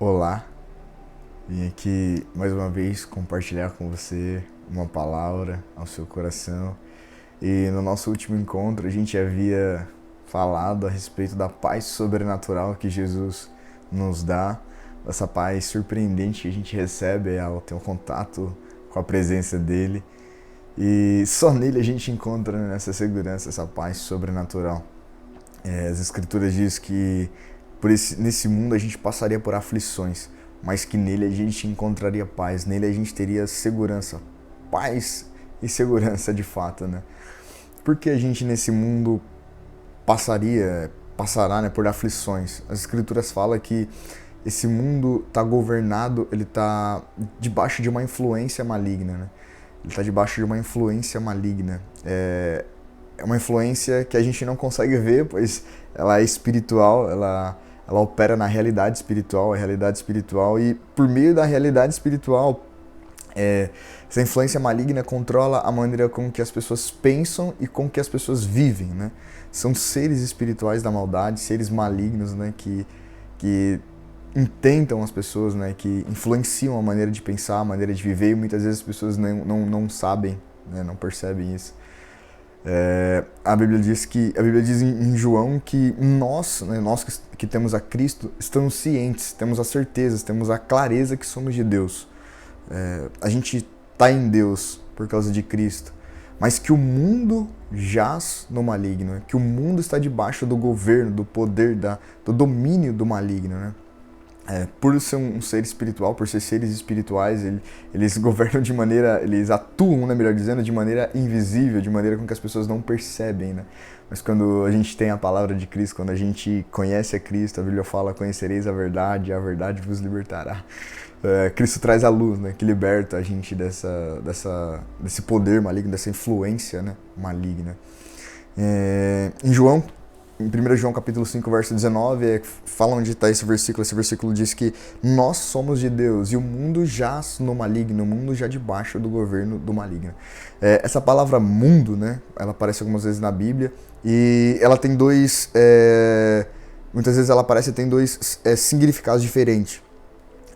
Olá, vim aqui mais uma vez compartilhar com você uma palavra ao seu coração. E no nosso último encontro a gente havia falado a respeito da paz sobrenatural que Jesus nos dá, essa paz surpreendente que a gente recebe ao ter um contato com a presença dele. E só nele a gente encontra essa segurança, essa paz sobrenatural. As Escrituras dizem que nesse mundo a gente passaria por aflições, mas que nele a gente encontraria paz, nele a gente teria segurança, paz e segurança de fato, né? Porque a gente nesse mundo passará, né, por aflições. As Escrituras falam que esse mundo está governado, ele está debaixo de uma influência maligna, né? Ele está debaixo de uma influência maligna. É uma influência que a gente não consegue ver, pois ela é espiritual, ela opera na realidade espiritual, e por meio da realidade espiritual, essa influência maligna controla a maneira com que as pessoas pensam e com que as pessoas vivem, né? São seres espirituais da maldade, seres malignos, né, que intentam as pessoas, né, que influenciam a maneira de pensar, a maneira de viver, e muitas vezes as pessoas não sabem, né, não percebem isso. A Bíblia diz em João que nós, né, nós que temos a Cristo, estamos cientes, temos a certeza, temos a clareza que somos de Deus. A gente está em Deus por causa de Cristo, mas que o mundo jaz no maligno, né? Que o mundo está debaixo do governo, do poder, do domínio do maligno, né? Por ser um ser espiritual, por ser seres espirituais, eles governam de maneira, eles atuam, né, melhor dizendo, de maneira invisível, de maneira com que as pessoas não percebem, né? Mas quando a gente tem a palavra de Cristo, quando a gente conhece a Cristo, a Bíblia fala: conhecereis a verdade vos libertará. Cristo traz a luz, né, que liberta a gente desse poder maligno, dessa influência, né, maligna. Em 1 João capítulo 5, verso 19, fala onde está esse versículo diz que nós somos de Deus e o mundo jaz no maligno, o mundo já debaixo do governo do maligno. Essa palavra mundo, né, ela aparece algumas vezes na Bíblia e ela tem muitas vezes ela aparece e tem dois significados diferentes.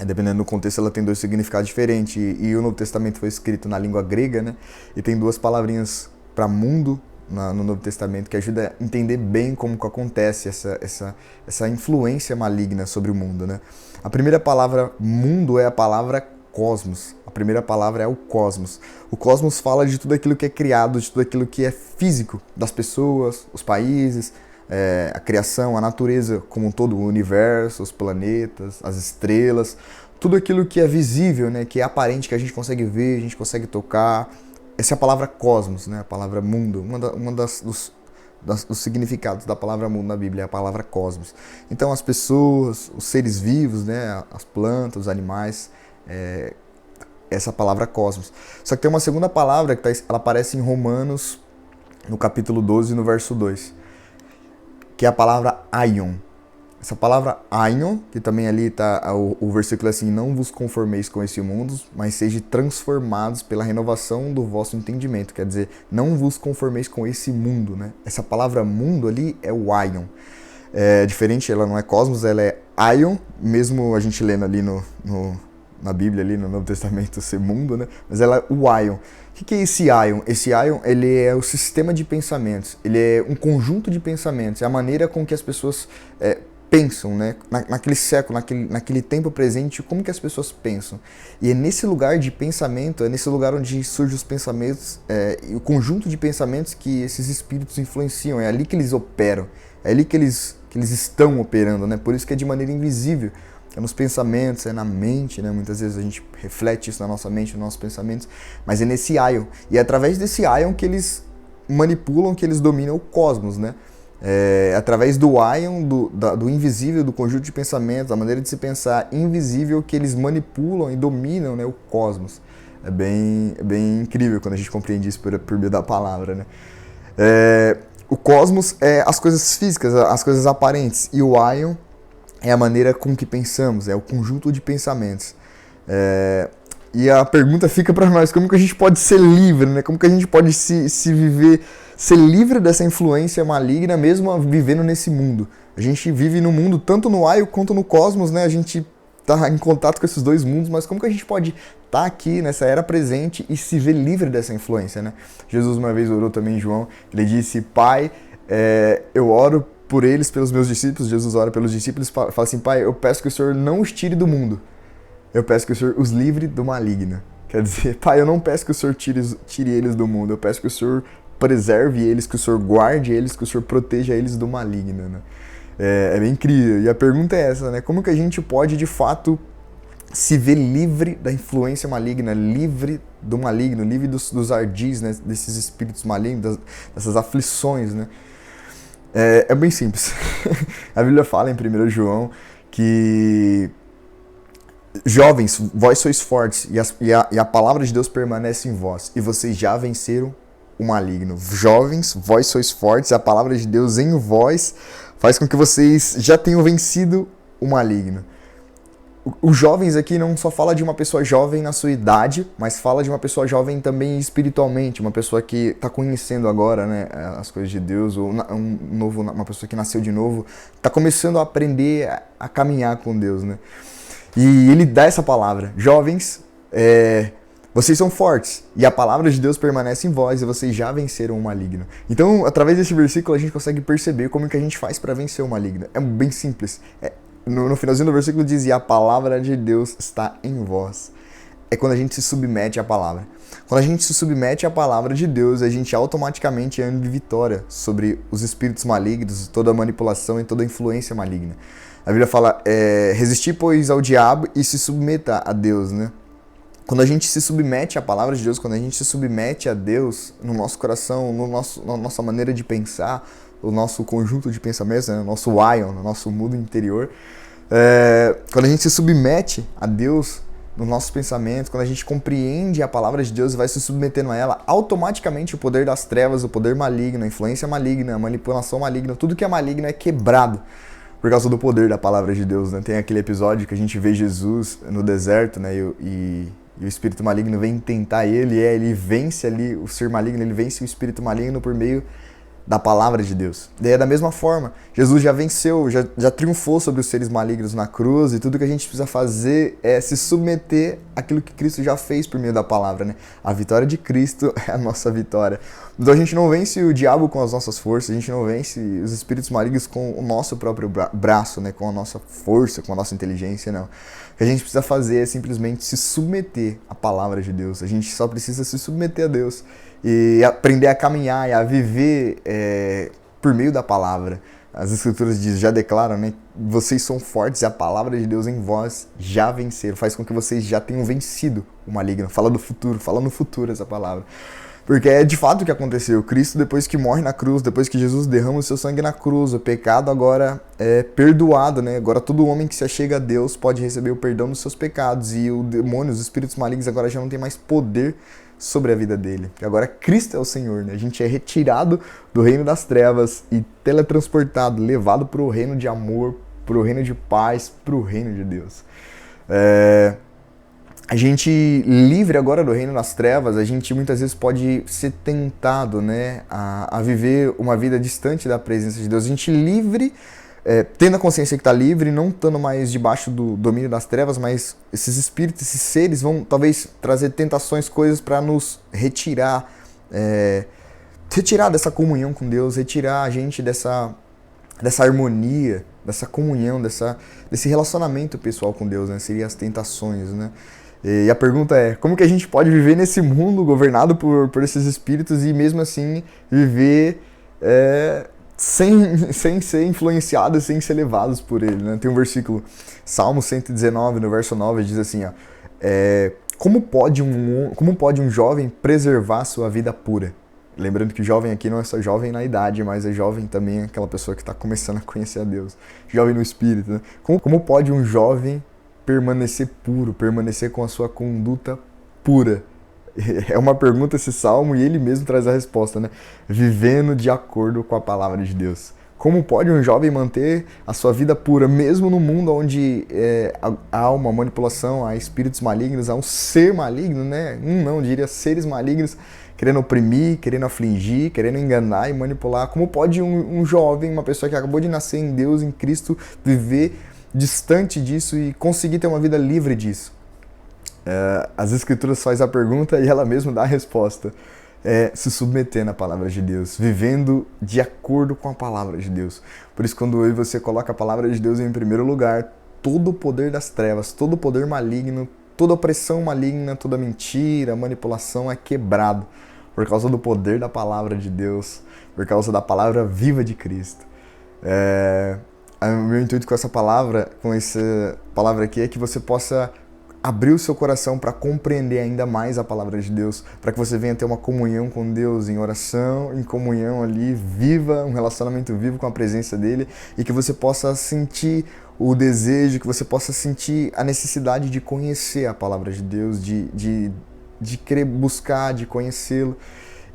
Dependendo do contexto, ela tem dois significados diferentes. E o Novo Testamento foi escrito na língua grega, né? E tem duas palavrinhas para mundo no Novo Testamento que ajuda a entender bem como que acontece essa influência maligna sobre o mundo, né? A primeira palavra mundo é a palavra cosmos. A primeira palavra é o cosmos. O cosmos fala de tudo aquilo que é criado, de tudo aquilo que é físico, das pessoas, os países, a criação, a natureza como um todo, o universo, os planetas, as estrelas, tudo aquilo que é visível, né, que é aparente, que a gente consegue ver, a gente consegue tocar. Essa é a palavra cosmos, né, a palavra mundo, dos significados da palavra mundo na Bíblia é a palavra cosmos. Então as pessoas, os seres vivos, né, as plantas, os animais, essa palavra cosmos. Só que tem uma segunda palavra que ela aparece em Romanos, no capítulo 12, no verso 2. Que é a palavra aion. Essa palavra aion, que também ali está o versículo assim: não vos conformeis com esse mundo, mas sejam transformados pela renovação do vosso entendimento. Quer dizer, não vos conformeis com esse mundo, né? Essa palavra mundo ali é o aion. É diferente, ela não é cosmos, ela é aion, mesmo a gente lendo ali na Bíblia, ali no Novo Testamento, ser mundo, né? Mas ela é o aion. O que é esse aion? Esse aion, ele é o sistema de pensamentos, ele é um conjunto de pensamentos, é a maneira com que as pessoas pensam, né? Naquele século, naquele tempo presente, como que as pessoas pensam. E é nesse lugar de pensamento, é nesse lugar onde surgem os pensamentos, e o conjunto de pensamentos que esses espíritos influenciam, é ali que eles operam, é ali que eles estão operando, né? Por isso que é de maneira invisível. É nos pensamentos, é na mente, né? Muitas vezes a gente reflete isso na nossa mente, nos nossos pensamentos, mas é nesse aion. E é através desse aion que eles manipulam, que eles dominam o cosmos, né? É através do aion, do invisível, do conjunto de pensamentos, da maneira de se pensar invisível, que eles manipulam e dominam, né, o cosmos. É bem incrível quando a gente compreende isso por meio da palavra, né? O cosmos é as coisas físicas, as coisas aparentes, e o aion é a maneira com que pensamos, é o conjunto de pensamentos. E a pergunta fica para nós: como que a gente pode ser livre, né? Como que a gente pode se viver, ser livre dessa influência maligna, mesmo vivendo nesse mundo? A gente vive no mundo, tanto no aion quanto no cosmos, né? A gente tá em contato com esses dois mundos, mas como que a gente pode estar aqui nessa era presente e se ver livre dessa influência, né? Jesus uma vez orou também em João, ele disse, Pai, eu oro por eles, pelos meus discípulos. Jesus ora pelos discípulos e fala assim, Pai, eu peço que o Senhor não os tire do mundo, eu peço que o Senhor os livre do maligno. Quer dizer, Pai, eu não peço que o Senhor tire eles do mundo, eu peço que o Senhor preserve eles, que o Senhor guarde eles, que o Senhor proteja eles do maligno, né? É bem incrível. E a pergunta é essa, né? Como que a gente pode, de fato, se ver livre da influência maligna, livre do maligno, livre dos ardis, né? Desses espíritos malignos, dessas aflições, né? É bem simples. A Bíblia fala em 1 João que jovens, vós sois fortes e a palavra de Deus permanece em vós e vocês já venceram o maligno. Jovens, vós sois fortes, a palavra de Deus em vós faz com que vocês já tenham vencido o maligno. Os jovens aqui não só fala de uma pessoa jovem na sua idade, mas fala de uma pessoa jovem também espiritualmente, uma pessoa que está conhecendo agora, né, as coisas de Deus, ou uma pessoa que nasceu de novo, está começando a aprender a caminhar com Deus, né? E ele dá essa palavra, jovens, vocês são fortes, e a palavra de Deus permanece em vós, e vocês já venceram o maligno. Então, através desse versículo, a gente consegue perceber como que a gente faz para vencer o maligno. É bem simples. No finalzinho do versículo dizia, a palavra de Deus está em vós. É quando a gente se submete à palavra. Quando a gente se submete à palavra de Deus, a gente automaticamente anda de vitória sobre os espíritos malignos, toda a manipulação e toda a influência maligna. A Bíblia fala, resistir, pois, ao diabo e se submeta a Deus, né? Quando a gente se submete à palavra de Deus, quando a gente se submete a Deus no nosso coração, na nossa maneira de pensar, o nosso conjunto de pensamentos, né, o nosso ion, o nosso mundo interior, quando a gente se submete a Deus nos nossos pensamentos, quando a gente compreende a palavra de Deus e vai se submetendo a ela, automaticamente o poder das trevas, o poder maligno, a influência maligna, a manipulação maligna, tudo que é maligno é quebrado por causa do poder da palavra de Deus, né? Tem aquele episódio que a gente vê Jesus no deserto, né, e o espírito maligno vem tentar ele vence ali o ser maligno, ele vence o espírito maligno por meio da palavra de Deus. Daí é da mesma forma, Jesus já venceu, já triunfou sobre os seres malignos na cruz, e tudo que a gente precisa fazer é se submeter àquilo que Cristo já fez por meio da palavra, né? A vitória de Cristo é a nossa vitória. Então a gente não vence o diabo com as nossas forças, a gente não vence os espíritos malignos com o nosso próprio braço, né? Com a nossa força, com a nossa inteligência, não. O que a gente precisa fazer é simplesmente se submeter à palavra de Deus. A gente só precisa se submeter a Deus e aprender a caminhar e a viver por meio da palavra. As escrituras já declaram, né? Vocês são fortes e a palavra de Deus em vós já venceram. Faz com que vocês já tenham vencido o maligno. Fala do futuro, fala no futuro essa palavra. Porque é de fato o que aconteceu. Cristo, depois que morre na cruz, depois que Jesus derrama o seu sangue na cruz, o pecado agora é perdoado, né? Agora todo homem que se achega a Deus pode receber o perdão dos seus pecados, e o demônio, os espíritos malignos agora já não tem mais poder sobre a vida dele. Agora Cristo é o Senhor, né? A gente é retirado do reino das trevas e teletransportado, levado para o reino de amor, para o reino de paz, para o reino de Deus. A gente, livre agora do reino das trevas, a gente muitas vezes pode ser tentado, né, a viver uma vida distante da presença de Deus. A gente livre, tendo a consciência que está livre, não estando mais debaixo do domínio das trevas, mas esses espíritos, esses seres vão talvez trazer tentações, coisas para nos retirar, retirar dessa comunhão com Deus, retirar a gente dessa harmonia, dessa comunhão, desse relacionamento pessoal com Deus, né? Seriam as tentações, né? E a pergunta é, como que a gente pode viver nesse mundo governado por esses espíritos e mesmo assim viver sem ser influenciados, sem ser levados por ele, né? Tem um versículo, Salmo 119, no verso 9, diz assim, ó, como pode um jovem preservar sua vida pura? Lembrando que jovem aqui não é só jovem na idade, mas é jovem também aquela pessoa que está começando a conhecer a Deus. Jovem no espírito, né? Como pode um jovem permanecer puro, permanecer com a sua conduta pura? É uma pergunta esse salmo e ele mesmo traz a resposta, né? Vivendo de acordo com a palavra de Deus. Como pode um jovem manter a sua vida pura, mesmo no mundo onde há uma manipulação, há espíritos malignos, há um ser maligno, né? Não, diria seres malignos, querendo oprimir, querendo afligir, querendo enganar e manipular. Como pode um jovem, uma pessoa que acabou de nascer em Deus, em Cristo, viver distante disso e conseguir ter uma vida livre disso. As Escrituras faz a pergunta e ela mesma dá a resposta. Se submetendo à palavra de Deus, vivendo de acordo com a palavra de Deus. Por isso, quando eu e você coloca a palavra de Deus em primeiro lugar, todo o poder das trevas, todo o poder maligno, toda opressão maligna, toda mentira, manipulação é quebrado por causa do poder da palavra de Deus, por causa da palavra viva de Cristo. O meu intuito com essa palavra aqui, é que você possa abrir o seu coração para compreender ainda mais a palavra de Deus, para que você venha ter uma comunhão com Deus em oração, em comunhão ali, viva, um relacionamento vivo com a presença dele, e que você possa sentir o desejo, que você possa sentir a necessidade de conhecer a palavra de Deus, de querer buscar, de conhecê-lo.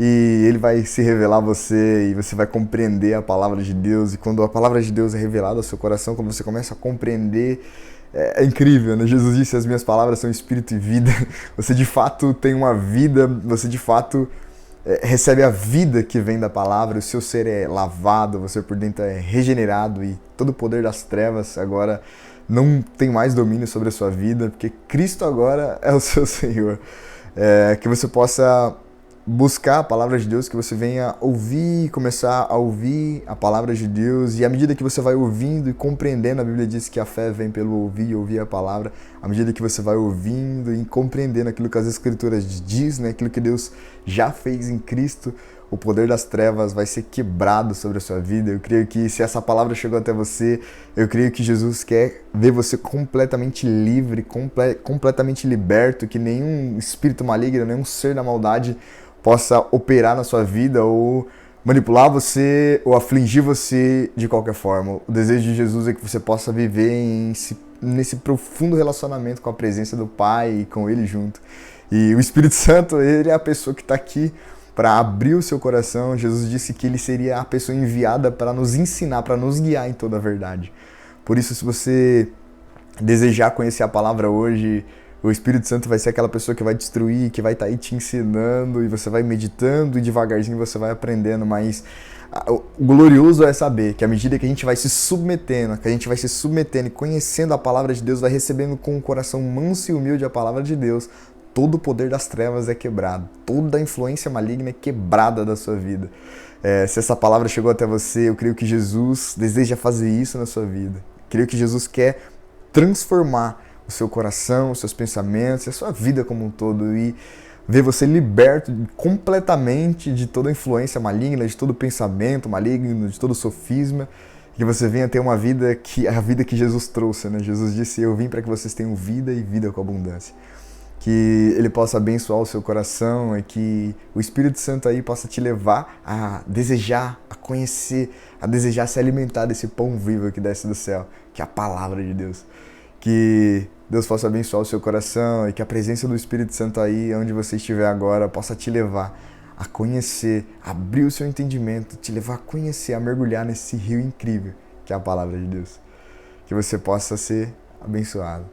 E ele vai se revelar a você e você vai compreender a palavra de Deus. E quando a palavra de Deus é revelada ao seu coração, quando você começa a compreender, é incrível, né? Jesus disse, as minhas palavras são espírito e vida. Você de fato tem uma vida, você de fato recebe a vida que vem da palavra, o seu ser é lavado, você por dentro é regenerado e todo o poder das trevas agora não tem mais domínio sobre a sua vida, porque Cristo agora é o seu Senhor. Que você possa buscar a palavra de Deus, que você venha ouvir, começar a ouvir a palavra de Deus, e à medida que você vai ouvindo e compreendendo, a Bíblia diz que a fé vem pelo ouvir e ouvir a palavra, à medida que você vai ouvindo e compreendendo aquilo que as Escrituras diz, né, aquilo que Deus já fez em Cristo, o poder das trevas vai ser quebrado sobre a sua vida. Eu creio que se essa palavra chegou até você, eu creio que Jesus quer ver você completamente livre, completamente liberto, que nenhum espírito maligno, nenhum ser da maldade possa operar na sua vida ou manipular você ou afligir você de qualquer forma. O desejo de Jesus é que você possa viver nesse profundo relacionamento com a presença do Pai e com Ele junto. E o Espírito Santo, Ele é a pessoa que está aqui para abrir o seu coração. Jesus disse que Ele seria a pessoa enviada para nos ensinar, para nos guiar em toda a verdade. Por isso, se você desejar conhecer a palavra hoje, o Espírito Santo vai ser aquela pessoa que vai destruir, que vai estar aí te ensinando, e você vai meditando e devagarzinho você vai aprendendo, mas o glorioso é saber que à medida que a gente vai se submetendo, e conhecendo a palavra de Deus, vai recebendo com um coração manso e humilde a palavra de Deus, todo o poder das trevas é quebrado, toda a influência maligna é quebrada da sua vida. Se essa palavra chegou até você, eu creio que Jesus deseja fazer isso na sua vida. Eu creio que Jesus quer transformar o seu coração, os seus pensamentos, a sua vida como um todo, e ver você liberto completamente de toda influência maligna, de todo pensamento maligno, de todo sofisma, que você venha ter uma vida a vida que Jesus trouxe, né? Jesus disse, eu vim para que vocês tenham vida e vida com abundância. Que Ele possa abençoar o seu coração e que o Espírito Santo aí possa te levar a desejar, a conhecer, a desejar se alimentar desse pão vivo que desce do céu, que é a palavra de Deus. Que Deus possa abençoar o seu coração e que a presença do Espírito Santo aí, onde você estiver agora, possa te levar a conhecer, abrir o seu entendimento, te levar a conhecer, a mergulhar nesse rio incrível que é a palavra de Deus. Que você possa ser abençoado.